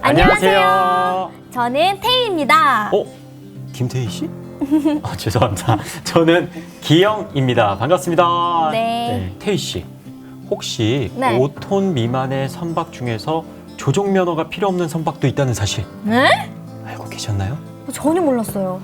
안녕하세요. 저는 태희입니다. 김태희 씨? 죄송합니다. 저는 기영입니다. 반갑습니다. 네. 태희 씨, 혹시 네. 5톤 미만의 선박 중에서 조종 면허가 필요 없는 선박도 있다는 사실 네? 알고 계셨나요? 전혀 몰랐어요.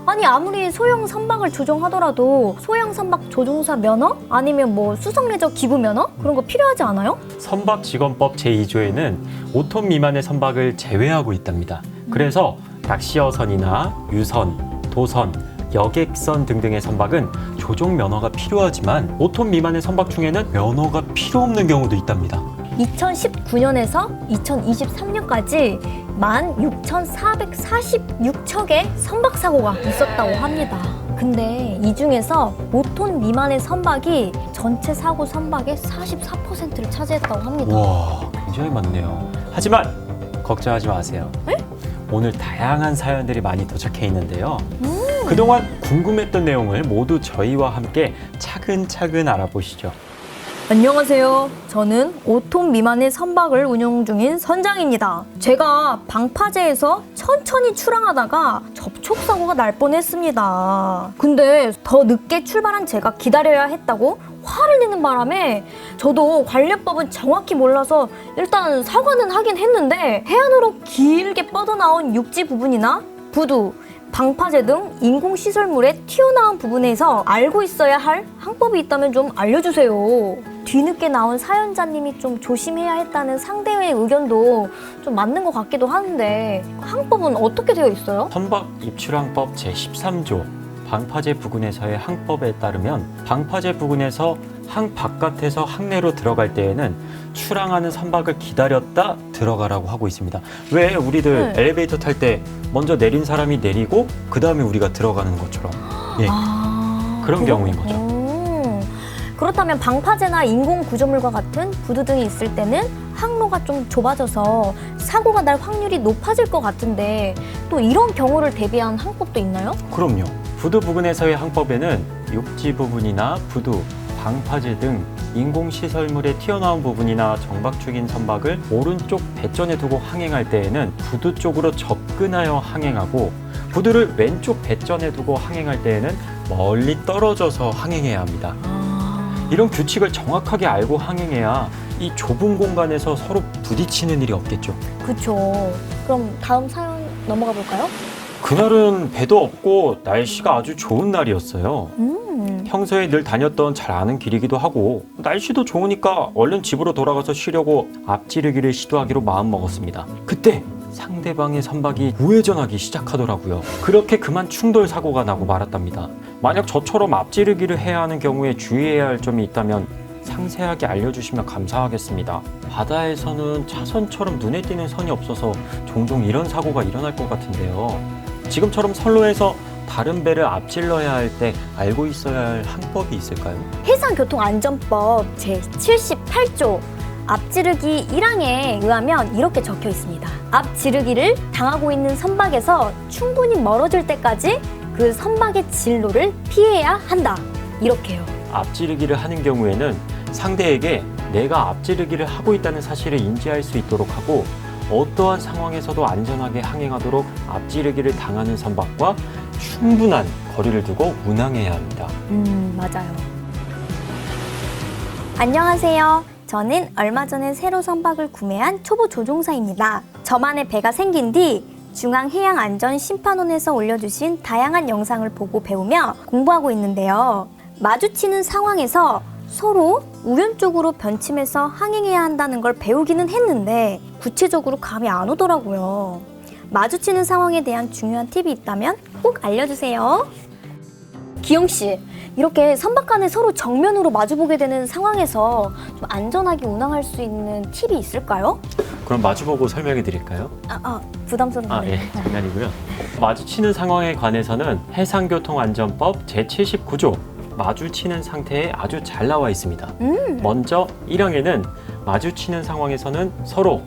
아니 아무리 소형 선박을 조종하더라도 소형 선박 조종사 면허? 아니면 뭐 수석레저 기부 면허? 그런 거 필요하지 않아요? 선박직원법 제2조에는 5톤 미만의 선박을 제외하고 있답니다. 그래서 낚시어선이나 유선, 도선, 여객선 등등의 선박은 조종 면허가 필요하지만 5톤 미만의 선박 중에는 면허가 필요 없는 경우도 있답니다. 2019년에서 2023년까지 16,446척의 선박 사고가 있었다고 합니다. 근데 이 중에서 5톤 미만의 선박이 전체 사고 선박의 44%를 차지했다고 합니다. 와, 굉장히 많네요. 하지만 걱정하지 마세요. 네? 오늘 다양한 사연들이 많이 도착해 있는데요. 그동안 궁금했던 내용을 모두 저희와 함께 차근차근 알아보시죠. 안녕하세요. 저는 5톤 미만의 선박을 운영 중인 선장입니다. 제가 방파제에서 천천히 출항하다가 접촉사고가 날 뻔했습니다. 근데 더 늦게 출발한 제가 기다려야 했다고 화를 내는 바람에 저도 관련법은 정확히 몰라서 일단 사과는 하긴 했는데 해안으로 길게 뻗어나온 육지 부분이나 부두, 방파제 등 인공시설물에 튀어나온 부분에서 알고 있어야 할 항법이 있다면 좀 알려주세요. 뒤늦게 나온 사연자님이 좀 조심해야 했다는 상대의 의견도 좀 맞는 것 같기도 하는데 항법은 어떻게 되어 있어요? 선박 입출항법 제13조 방파제 부근에서의 항법에 따르면 방파제 부근에서 항 바깥에서 항내로 들어갈 때에는 출항하는 선박을 기다렸다 들어가라고 하고 있습니다. 왜 우리들 엘리베이터 탈 때 먼저 내린 사람이 내리고 그 다음에 우리가 들어가는 것처럼 그런 경우인 거죠. 그렇다면 방파제나 인공 구조물과 같은 부두 등이 있을 때는 항로가 좀 좁아져서 사고가 날 확률이 높아질 것 같은데 또 이런 경우를 대비한 항법도 있나요? 그럼요. 부두 부근에서의 항법에는 육지 부분이나 부두, 방파제 등 인공시설물에 튀어나온 부분이나 정박 중인 선박을 오른쪽 배전에 두고 항행할 때에는 부두 쪽으로 접근하여 항행하고 부두를 왼쪽 배전에 두고 항행할 때에는 멀리 떨어져서 항행해야 합니다. 이런 규칙을 정확하게 알고 항행해야 이 좁은 공간에서 서로 부딪히는 일이 없겠죠. 그렇죠. 그럼 다음 사연 넘어가 볼까요? 그날은 배도 없고 날씨가 아주 좋은 날이었어요. 평소에 늘 다녔던 잘 아는 길이기도 하고 날씨도 좋으니까 얼른 집으로 돌아가서 쉬려고 앞지르기를 시도하기로 마음먹었습니다. 그때 상대방의 선박이 우회전하기 시작하더라고요. 그렇게 그만 충돌 사고가 나고 말았답니다. 만약 저처럼 앞지르기를 해야 하는 경우에 주의해야 할 점이 있다면 상세하게 알려주시면 감사하겠습니다. 바다에서는 차선처럼 눈에 띄는 선이 없어서 종종 이런 사고가 일어날 것 같은데요. 지금처럼 선로에서 다른 배를 앞질러야 할 때 알고 있어야 할 항법이 있을까요? 해상교통안전법 제78조 앞지르기 1항에 의하면 이렇게 적혀 있습니다. 앞지르기를 당하고 있는 선박에서 충분히 멀어질 때까지 그 선박의 진로를 피해야 한다. 이렇게요. 앞지르기를 하는 경우에는 상대에게 내가 앞지르기를 하고 있다는 사실을 인지할 수 있도록 하고 어떠한 상황에서도 안전하게 항행하도록 앞지르기를 당하는 선박과 충분한 거리를 두고 운항해야 합니다. 맞아요. 안녕하세요. 저는 얼마 전에 새로 선박을 구매한 초보 조종사입니다. 저만의 배가 생긴 뒤 중앙해양안전심판원에서 올려주신 다양한 영상을 보고 배우며 공부하고 있는데요. 마주치는 상황에서 서로 우연쪽으로 변침해서 항행해야 한다는 걸 배우기는 했는데 구체적으로 감이 안 오더라고요. 마주치는 상황에 대한 중요한 팁이 있다면 꼭 알려주세요. 기영씨, 이렇게 선박 간에 서로 정면으로 마주보게 되는 상황에서 좀 안전하게 운항할 수 있는 팁이 있을까요? 그럼 마주보고 설명해 드릴까요? 부담스럽네요. 예, 장난이고요. 마주치는 상황에 관해서는 해상교통안전법 제79조 마주치는 상태에 아주 잘 나와 있습니다. 먼저 1항에는 마주치는 상황에서는 서로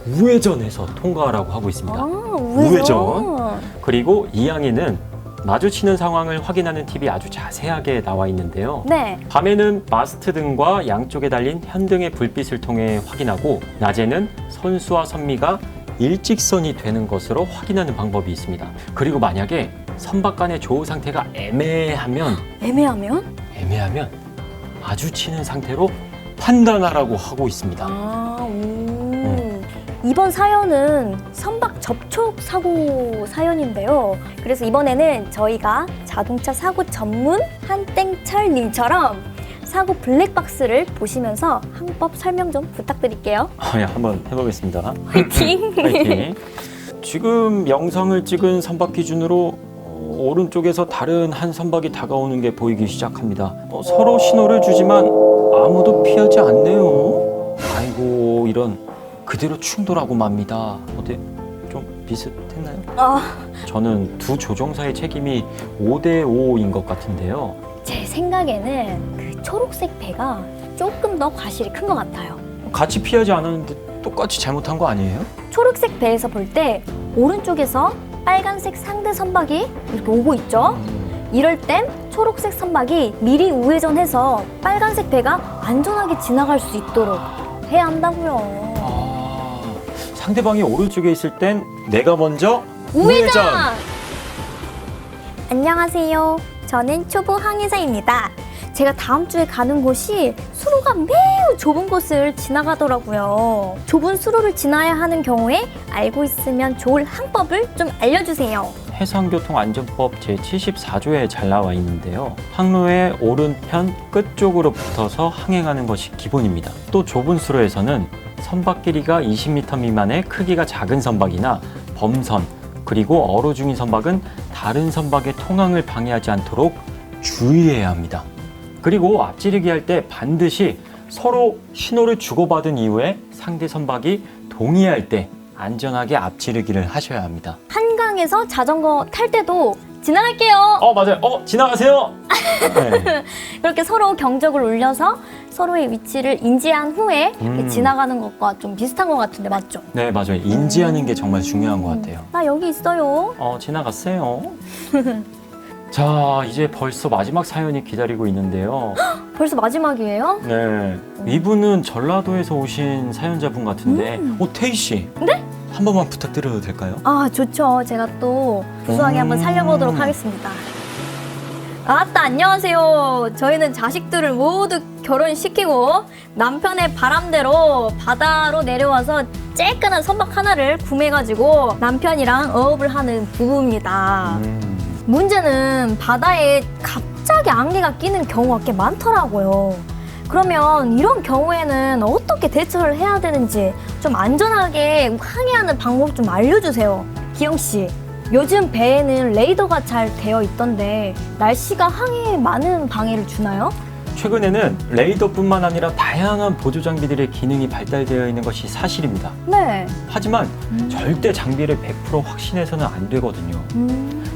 우회전해서 통과하라고 하고 있습니다. 우회전. 그리고 2항에는 마주치는 상황을 확인하는 팁이 아주 자세하게 나와 있는데요. 네. 밤에는 마스트 등과 양쪽에 달린 현등의 불빛을 통해 확인하고 낮에는 선수와 선미가 일직선이 되는 것으로 확인하는 방법이 있습니다. 그리고 만약에 선박 간의 조우 상태가 애매하면 애매하면? 마주치는 상태로 판단하라고 하고 있습니다. 이번 사연은 선박 접촉 사고 사연인데요. 그래서 이번에는 저희가 자동차 사고 전문 한땡철님처럼 사고 블랙박스를 보시면서 항법 설명 좀 부탁드릴게요. 네, 한번 해보겠습니다. 화이팅! 화이팅! 지금 영상을 찍은 선박 기준으로 오른쪽에서 다른 한 선박이 다가오는 게 보이기 시작합니다. 서로 신호를 주지만 아무도 피하지 않네요. 아이고, 이런 그대로 충돌하고 맙니다. 어때? 좀 비슷했나요? 저는 두 조종사의 책임이 5대5인 것 같은데요. 제 생각에는 그 초록색 배가 조금 더 과실이 큰 것 같아요. 같이 피하지 않았는데 똑같이 잘못한 거 아니에요? 초록색 배에서 볼 때 오른쪽에서 빨간색 상대 선박이 이렇게 오고 있죠? 이럴 땐 초록색 선박이 미리 우회전해서 빨간색 배가 안전하게 지나갈 수 있도록 해야 한다고요. 상대방이 오른쪽에 있을 땐 내가 먼저 우회전! 안녕하세요. 저는 초보 항해사입니다. 제가 다음 주에 가는 곳이 수로가 매우 좁은 곳을 지나가더라고요. 좁은 수로를 지나야 하는 경우에 알고 있으면 좋을 항법을 좀 알려주세요. 해상교통안전법 제74조에 잘 나와 있는데요. 항로의 오른편 끝쪽으로 붙어서 항행하는 것이 기본입니다. 또 좁은 수로에서는 선박 길이가 20m 미만의 크기가 작은 선박이나 범선, 그리고 어로 중인 선박은 다른 선박의 통항을 방해하지 않도록 주의해야 합니다. 그리고 앞지르기 할 때 반드시 서로 신호를 주고받은 이후에 상대 선박이 동의할 때 안전하게 앞지르기를 하셔야 합니다. 한강에서 자전거 탈 때도 지나갈게요. 맞아요. 지나가세요. 네. 그렇게 서로 경적을 울려서 서로의 위치를 인지한 후에 지나가는 것과 좀 비슷한 것 같은데 맞죠? 네, 맞아요. 인지하는 게 정말 중요한 것 같아요. 나 여기 있어요. 지나갔어요. 자, 이제 벌써 마지막 사연이 기다리고 있는데요. 벌써 마지막이에요? 네, 이분은 전라도에서 오신 사연자분 같은데, 태희 씨. 네? 한 번만 부탁드려도 될까요? 좋죠. 제가 또 구수하게 한번 살려보도록 하겠습니다. 아따, 안녕하세요. 저희는 자식들을 모두 결혼시키고 남편의 바람대로 바다로 내려와서 쬐끈한 선박 하나를 구매해가지고 남편이랑 어업을 하는 부부입니다. 문제는 바다에 갑자기 안개가 끼는 경우가 꽤 많더라고요. 그러면 이런 경우에는 어떻게 대처를 해야 되는지 좀 안전하게 항해하는 방법 좀 알려주세요. 기영씨, 요즘 배에는 레이더가 잘 되어 있던데 날씨가 항해에 많은 방해를 주나요? 최근에는 레이더뿐만 아니라 다양한 보조 장비들의 기능이 발달되어 있는 것이 사실입니다. 네. 하지만 절대 장비를 100% 확신해서는 안 되거든요.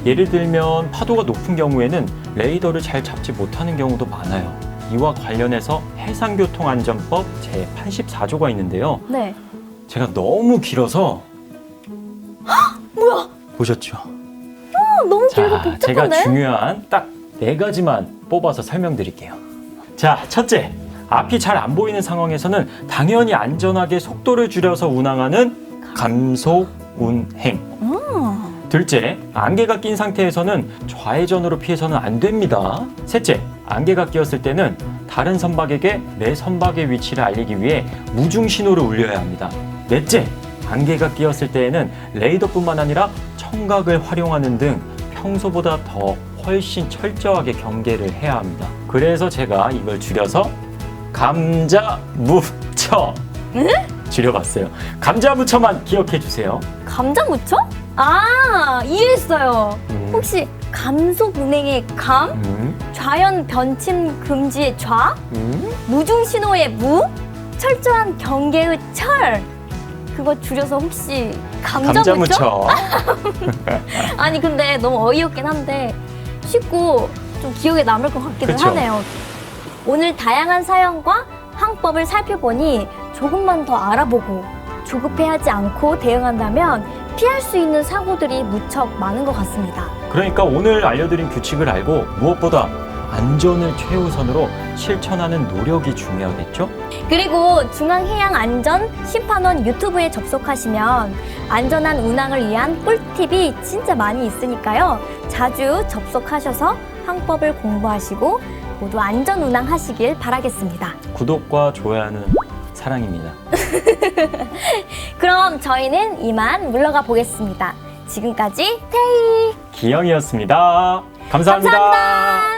예를 들면 파도가 높은 경우에는 레이더를 잘 잡지 못하는 경우도 많아요. 이와 관련해서 해상교통안전법 제84조가 있는데요. 네. 제가 너무 길어서 뭐야? 보셨죠? 너무 길고 자, 복잡한데? 제가 중요한 딱 4가지만 뽑아서 설명드릴게요. 자, 첫째, 앞이 잘 안 보이는 상황에서는 당연히 안전하게 속도를 줄여서 운항하는 감속 운행. 둘째, 안개가 낀 상태에서는 좌회전으로 피해서는 안 됩니다. 셋째, 안개가 끼었을 때는 다른 선박에게 내 선박의 위치를 알리기 위해 무중 신호를 울려야 합니다. 넷째, 안개가 끼었을 때에는 레이더뿐만 아니라 청각을 활용하는 등 평소보다 더 훨씬 철저하게 경계를 해야 합니다. 그래서 제가 이걸 줄여서 감자무쳐 줄여봤어요. 감자무쳐만 기억해 주세요. 감자무쳐? 이해했어요. 혹시 감속 운행의 감, 좌연 변침 금지의 좌, 무중 신호의 무, 철저한 경계의 철. 그거 줄여서 혹시 감자무쳐? 아니 근데 너무 어이없긴 한데 쉽고 좀 기억에 남을 것 같기도 그쵸? 하네요. 오늘 다양한 사연과 항법을 살펴보니 조금만 더 알아보고 조급해하지 않고 대응한다면 피할 수 있는 사고들이 무척 많은 것 같습니다. 그러니까 오늘 알려드린 규칙을 알고 무엇보다 안전을 최우선으로 실천하는 노력이 중요하겠죠? 그리고 중앙해양안전심판원 유튜브에 접속하시면 안전한 운항을 위한 꿀팁이 진짜 많이 있으니까요. 자주 접속하셔서 항법을 공부하시고 모두 안전 운항하시길 바라겠습니다. 구독과 좋아요는 사랑입니다. 그럼 저희는 이만 물러가 보겠습니다. 지금까지 태희 기영이었습니다. 감사합니다. 감사합니다.